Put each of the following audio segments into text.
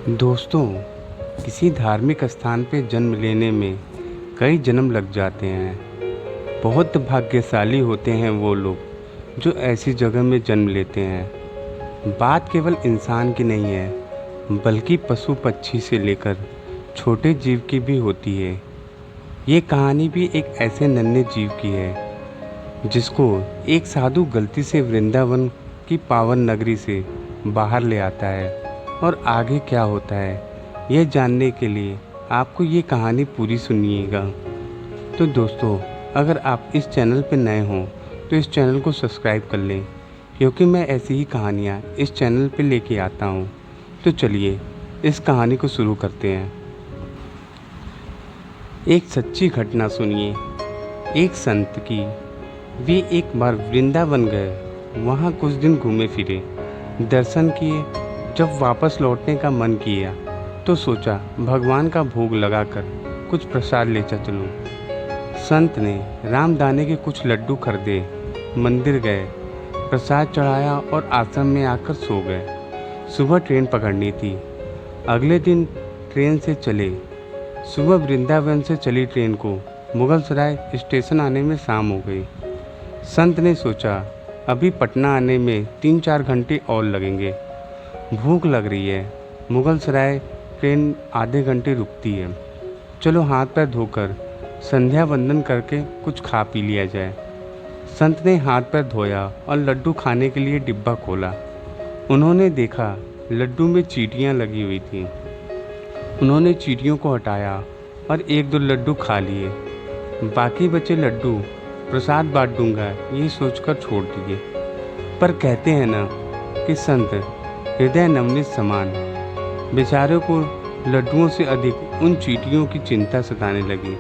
दोस्तों, किसी धार्मिक स्थान पे जन्म लेने में कई जन्म लग जाते हैं। बहुत भाग्यशाली होते हैं वो लोग जो ऐसी जगह में जन्म लेते हैं। बात केवल इंसान की नहीं है, बल्कि पशु पक्षी से लेकर छोटे जीव की भी होती है। ये कहानी भी एक ऐसे नन्हे जीव की है जिसको एक साधु गलती से वृंदावन की पावन नगरी से बाहर ले आता है। और आगे क्या होता है, यह जानने के लिए आपको ये कहानी पूरी सुनिएगा। तो दोस्तों, अगर आप इस चैनल पर नए हों तो इस चैनल को सब्सक्राइब कर लें, क्योंकि मैं ऐसी ही कहानियाँ इस चैनल पर लेके आता हूँ। तो चलिए इस कहानी को शुरू करते हैं। एक सच्ची घटना सुनिए। एक संत की। वे एक बार वृंदावन गए। वहाँ कुछ दिन घूमे फिरे, दर्शन किए। जब वापस लौटने का मन किया तो सोचा भगवान का भोग लगाकर कुछ प्रसाद ले चलूं। संत ने रामदाने के कुछ लड्डू खरीदे, मंदिर गए, प्रसाद चढ़ाया और आश्रम में आकर सो गए। सुबह ट्रेन पकड़नी थी। अगले दिन ट्रेन से चले। सुबह वृंदावन से चली ट्रेन को मुगलसराय स्टेशन आने में शाम हो गई। संत ने सोचा अभी पटना आने में 3-4 घंटे और लगेंगे। भूख लग रही है। मुगलसराय ट्रेन आधे घंटे रुकती है। चलो हाथ पैर धोकर संध्या वंदन करके कुछ खा पी लिया जाए। संत ने हाथ पैर धोया और लड्डू खाने के लिए डिब्बा खोला। उन्होंने देखा लड्डू में चींटियाँ लगी हुई थीं। उन्होंने चींटियों को हटाया और 1-2 लड्डू खा लिए। बाकी बचे लड्डू प्रसाद बांट दूंगा ये सोचकर छोड़ दिए। पर कहते हैं ना कि संत हृदय नवनीत समान। बेचारों को लड्डुओं से अधिक उन चींटियों की चिंता सताने लगी।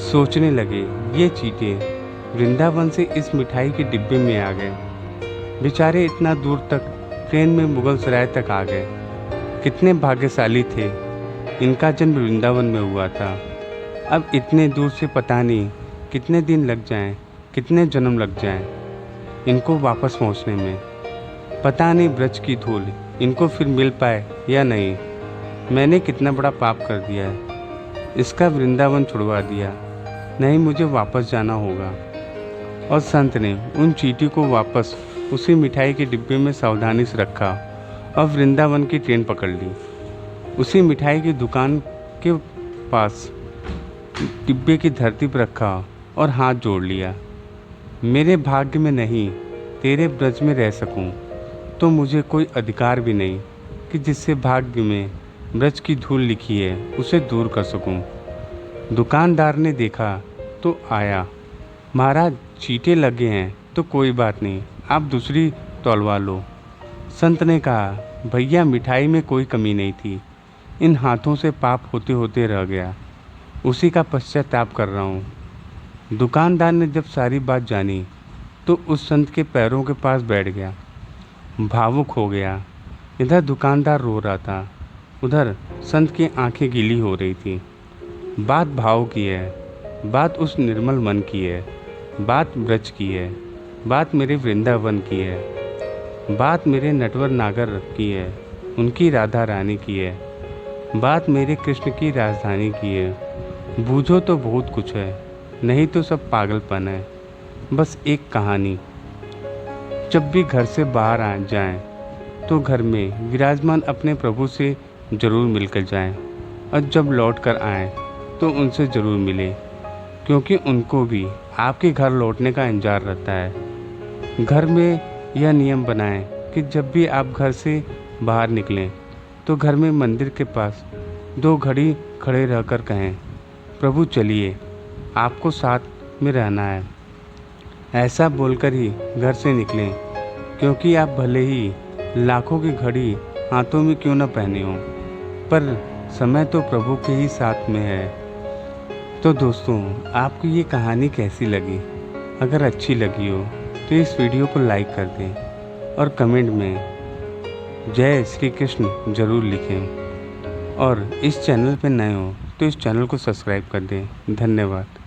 सोचने लगे ये चींटे वृंदावन से इस मिठाई के डिब्बे में आ गए। बेचारे इतना दूर तक ट्रेन में मुगलसराय तक आ गए। कितने भाग्यशाली थे, इनका जन्म वृंदावन में हुआ था। अब इतने दूर से पता नहीं कितने दिन लग जाएं, कितने जन्म लग जाएं इनको वापस पहुंचने में। पता नहीं ब्रज की धूल इनको फिर मिल पाए या नहीं। मैंने कितना बड़ा पाप कर दिया है, इसका वृंदावन छुड़वा दिया। नहीं, मुझे वापस जाना होगा। और संत ने उन चींटी को वापस उसी मिठाई के डिब्बे में सावधानी से रखा और वृंदावन की ट्रेन पकड़ ली। उसी मिठाई की दुकान के पास डिब्बे की धरती पर रखा और हाथ जोड़ लिया। मेरे भाग्य में नहीं तेरे ब्रज में रह सकूं तो मुझे कोई अधिकार भी नहीं कि जिससे भाग्य में ब्रज की धूल लिखी है उसे दूर कर सकूं। दुकानदार ने देखा तो आया। महाराज, चींटे लगे हैं तो कोई बात नहीं, आप दूसरी तौलवा लो। संत ने कहा भैया, मिठाई में कोई कमी नहीं थी, इन हाथों से पाप होते होते रह गया, उसी का पश्चाताप कर रहा हूँ। दुकानदार ने जब सारी बात जानी तो उस संत के पैरों के पास बैठ गया, भावुक हो गया। इधर दुकानदार रो रहा था, उधर संत की आंखें गीली हो रही थी। बात भाव की है, बात उस निर्मल मन की है, बात ब्रज की है, बात मेरे वृंदावन की है, बात मेरे नटवर नागर की है, उनकी राधा रानी की है, बात मेरे कृष्ण की राजधानी की है। बूझो तो बहुत कुछ है, नहीं तो सब पागलपन है। बस एक कहानी। जब भी घर से बाहर आ जाएं तो घर में विराजमान अपने प्रभु से ज़रूर मिलकर जाएं, और जब लौट कर आएँ तो उनसे ज़रूर मिलें, क्योंकि उनको भी आपके घर लौटने का इंतजार रहता है। घर में यह नियम बनाएं कि जब भी आप घर से बाहर निकलें तो घर में मंदिर के पास 2 घड़ी खड़े रहकर कहें, प्रभु चलिए, आपको साथ में रहना है। ऐसा बोलकर ही घर से निकलें, क्योंकि आप भले ही लाखों की घड़ी हाथों में क्यों न पहने हों, पर समय तो प्रभु के ही साथ में है। तो दोस्तों, आपको ये कहानी कैसी लगी? अगर अच्छी लगी हो तो इस वीडियो को लाइक कर दें और कमेंट में जय श्री कृष्ण ज़रूर लिखें। और इस चैनल पर नए हो तो इस चैनल को सब्सक्राइब कर दें। धन्यवाद।